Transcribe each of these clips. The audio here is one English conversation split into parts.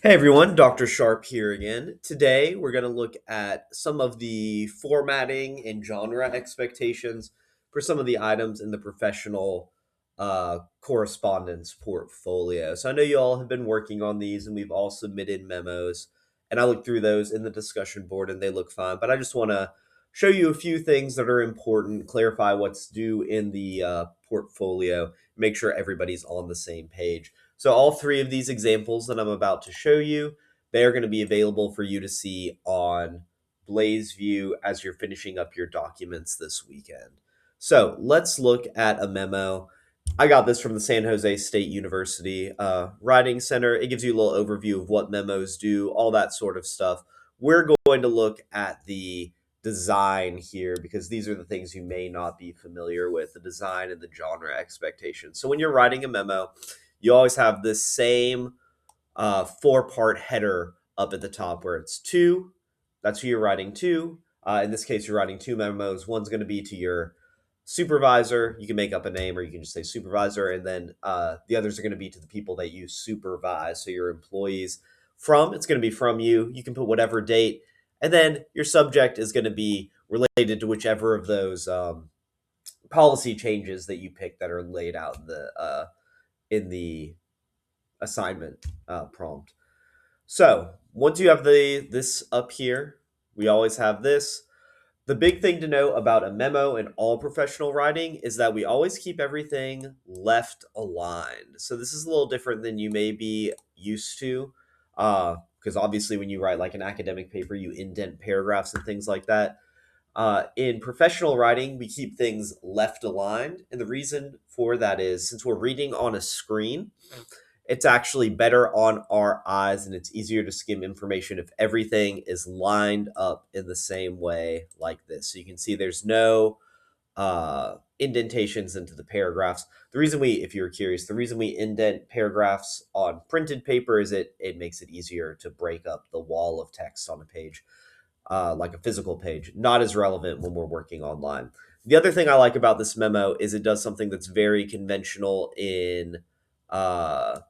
Hey everyone, Dr. Sharp here again. Today we're going to look at some of the formatting and genre expectations for some of the items in the professional correspondence portfolio. So I know you all have been working on these and we've all submitted memos, and I looked through those in the discussion board and they look fine, but I just want to show you a few things that are important, clarify what's due in the portfolio, make sure everybody's on the same page. So all three of these examples that I'm about to show you, they are going to be available for you to see on Blaze View as you're finishing up your documents this weekend. So let's look at a memo. I got this from the San Jose State University Writing Center. It gives you a little overview of what memos do, all that sort of stuff. We're going to look at the design here because these are the things you may not be familiar with, the design and the genre expectations. So when you're writing a memo, you always have this same four-part header up at the top where it's to. That's who you're writing to. In this case, you're writing two memos. One's going to be to your supervisor. You can make up a name or you can just say supervisor. And then the others are going to be to the people that you supervise, so your employees. From, it's going to be from you. You can put whatever date. And then your subject is going to be related to whichever of those policy changes that you pick that are laid out in the assignment prompt. So once you have this up here, we always have this. The big thing to know about a memo in all professional writing is that we always keep everything left aligned. So this is a little different than you may be used to, because obviously when you write like an academic paper, you indent paragraphs and things like that. In professional writing, we keep things left aligned. And the reason for that is since we're reading on a screen, it's actually better on our eyes and it's easier to skim information if everything is lined up in the same way like this. So you can see there's no indentations into the paragraphs. The reason we, if you're curious, the reason we indent paragraphs on printed paper is it makes it easier to break up the wall of text on a page, like a physical page. Not as relevant when we're working online. The other thing I like about this memo is it does something that's very conventional in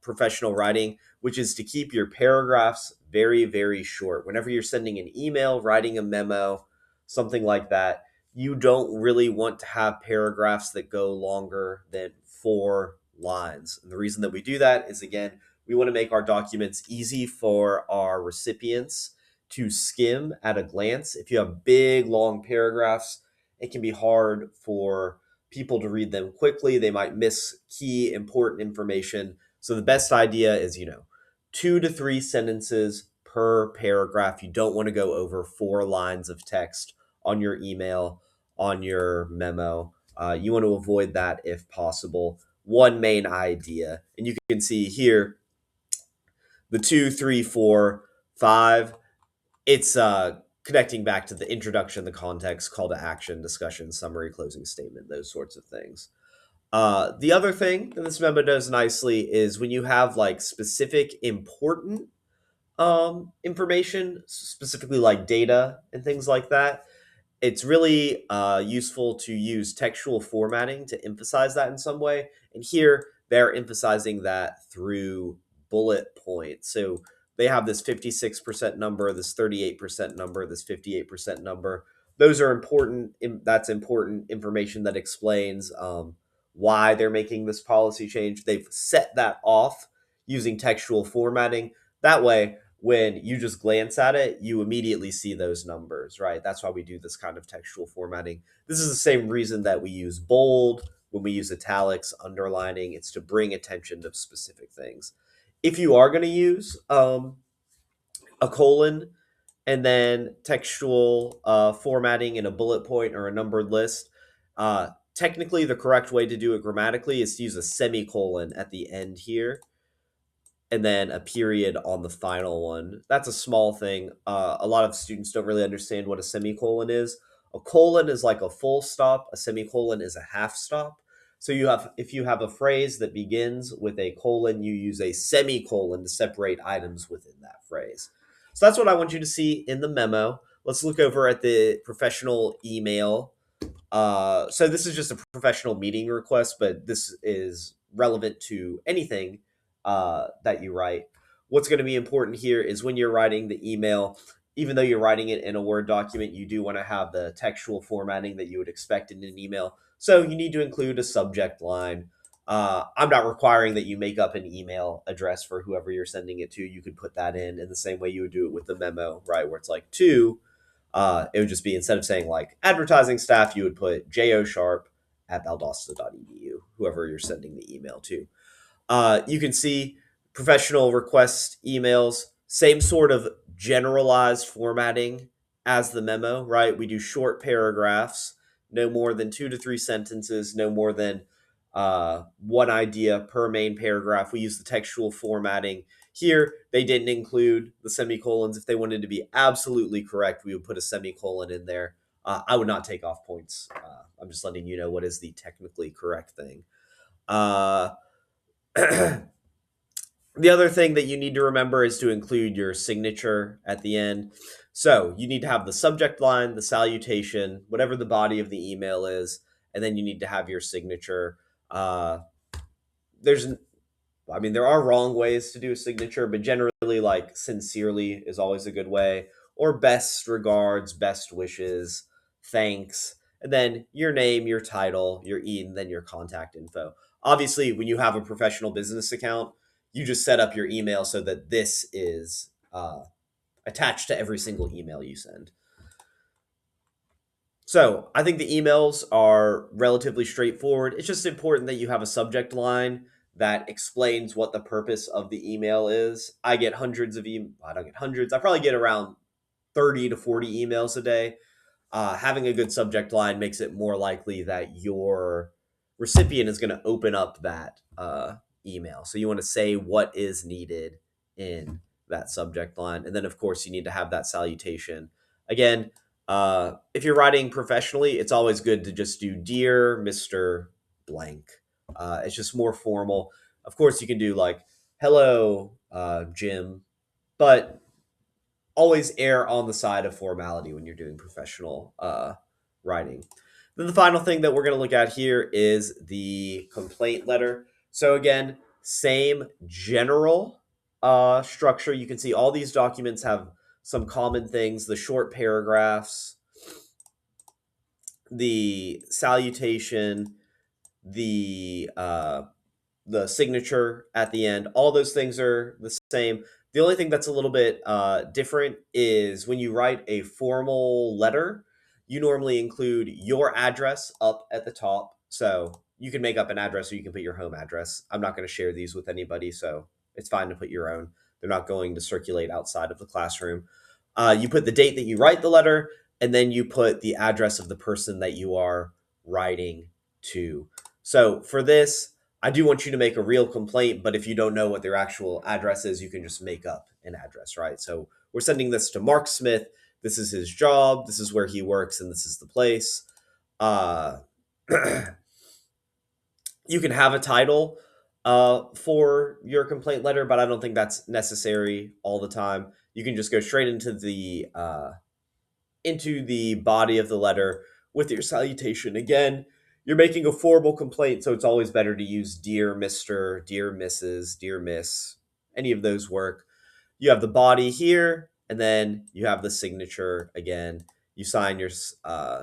professional writing, which is to keep your paragraphs very, very short. Whenever you're sending an email, writing a memo, something like that, you don't really want to have paragraphs that go longer than 4 lines. And the reason that we do that is, again, we want to make our documents easy for our recipients to skim at a glance. If you have big, long paragraphs, it can be hard for people to read them quickly. They might miss key important information. So the best idea is, 2 to 3 sentences per paragraph. You don't want to go over 4 lines of text on your email, on your memo. You want to avoid that if possible. One main idea, and you can see here the 2, 3, 4, 5. It's connecting back to the introduction, the context, call to action, discussion, summary, closing statement, those sorts of things. The other thing that this memo does nicely is when you have like specific important information, specifically like data and things like that, it's really useful to use textual formatting to emphasize that in some way. And here they're emphasizing that through bullet points. So they have this 56% number, this 38% number, this 58% number. Those are important. That's important information that explains why they're making this policy change. They've set that off using textual formatting. That way, when you just glance at it, you immediately see those numbers, right? That's why we do this kind of textual formatting. This is the same reason that we use bold, when we use italics, underlining. It's to bring attention to specific things. If you are going to use a colon and then textual formatting in a bullet point or a numbered list, technically the correct way to do it grammatically is to use a semicolon at the end here and then a period on the final one. That's a small thing. A lot of students don't really understand what a semicolon is. A colon is like a full stop. A semicolon is a half stop. So if you have a phrase that begins with a colon, you use a semicolon to separate items within that phrase. So that's what I want you to see in the memo. Let's look over at the professional email. So this is just a professional meeting request, but this is relevant to anything that you write. what's going to be important here is when you're writing the email, even though you're writing it in a Word document, you do want to have the textual formatting that you would expect in an email. So you need to include a subject line. I'm not requiring that you make up an email address for whoever you're sending it to. You could put that in the same way you would do it with the memo, right? Where it's like to, it would just be, instead of saying like advertising staff, you would put josharp@valdosta.edu, whoever you're sending the email to. You can see professional request emails, same sort of generalized formatting as the memo, right? We do short paragraphs, no more than 2 to 3 sentences, no more than one idea per main paragraph. We use the textual formatting. Here, they didn't include the semicolons. If they wanted to be absolutely correct, we would put a semicolon in there. I would not take off points. I'm just letting you know what is the technically correct thing. The other thing that you need to remember is to include your signature at the end. So you need to have the subject line, the salutation, whatever the body of the email is, and then you need to have your signature. Uh, there's, I mean, there are wrong ways to do a signature, but generally, like sincerely is always a good way, or best regards, best wishes, thanks, and then your name, your title, your and then your contact info. Obviously, when you have a professional business account, you just set up your email so that this is attached to every single email you send. So I think the emails are relatively straightforward. It's just important that you have a subject line that explains what the purpose of the email is. I get hundreds of I don't get hundreds. I probably get around 30 to 40 emails a day. Having a good subject line makes it more likely that your recipient is going to open up that email. So you want to say what is needed in that subject line. And then, of course, you need to have that salutation. Again, if you're writing professionally, it's always good to just do Dear Mr. Blank. It's just more formal. Of course, you can do like, Hello, Jim, but always err on the side of formality when you're doing professional writing. Then the final thing that we're going to look at here is the complaint letter. So again, same general structure. You can see all these documents have some common things: the short paragraphs, the salutation, the signature at the end. All those things are the same. The only thing that's a little bit different is when you write a formal letter, you normally include your address up at the top. So you can make up an address or you can put your home address. I'm not going to share these with anybody, so it's fine to put your own. They're not going to circulate outside of the classroom. You put the date that you write the letter, and then you put the address of the person that you are writing to. So for this, I do want you to make a real complaint, but if you don't know what their actual address is, you can just make up an address, right? So we're sending this to Mark Smith. This is his job. This is where he works, and this is the place. Uh, you can have a title for your complaint letter, but I don't think that's necessary all the time. You can just go straight into the body of the letter with your salutation. Again, you're making a formal complaint, so it's always better to use Dear Mr., Dear Mrs., Dear Miss. Any of those work. You have the body here, and then you have the signature again. You sign your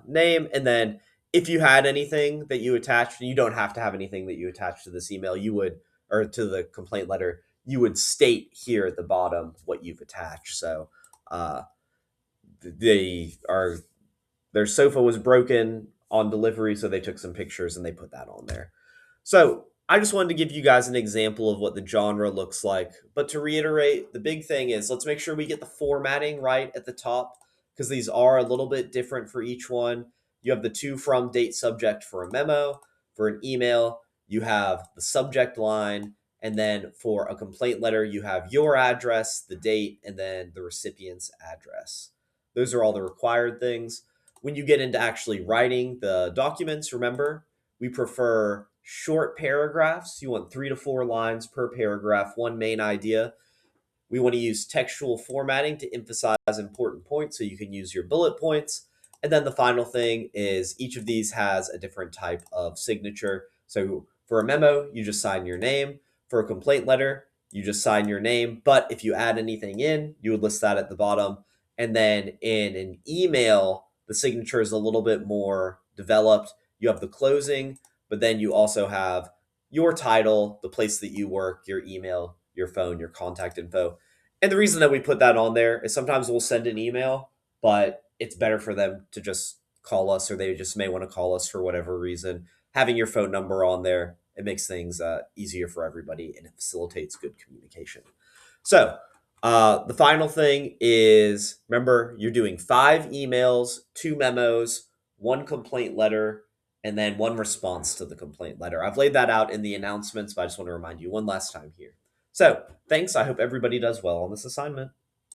name, and then if you had anything that you attached, you don't have to have anything that you attach to this email, you would, or to the complaint letter, you would state here at the bottom what you've attached. So they are their sofa was broken on delivery, so they took some pictures and they put that on there. So I just wanted to give you guys an example of what the genre looks like. But to reiterate, the big thing is let's make sure we get the formatting right at the top, because these are a little bit different for each one. You have the to, from, date, subject for a memo. For an email, you have the subject line. And then for a complaint letter, you have your address, the date, and then the recipient's address. Those are all the required things. When you get into actually writing the documents, remember, we prefer short paragraphs. You want 3 to 4 lines per paragraph, one main idea. We want to use textual formatting to emphasize important points, so you can use your bullet points. And then the final thing is each of these has a different type of signature. So for a memo, you just sign your name. For a complaint letter, you just sign your name. But if you add anything in, you would list that at the bottom. And then in an email, the signature is a little bit more developed. You have the closing, but then you also have your title, the place that you work, your email, your phone, your contact info. And the reason that we put that on there is sometimes we'll send an email, but it's better for them to just call us, or they just may want to call us for whatever reason. Having your phone number on there, it makes things easier for everybody, and it facilitates good communication. So the final thing is, remember, you're doing 5 emails, 2 memos, 1 complaint letter, and then 1 response to the complaint letter. I've laid that out in the announcements, but I just want to remind you one last time here. So thanks. I hope everybody does well on this assignment.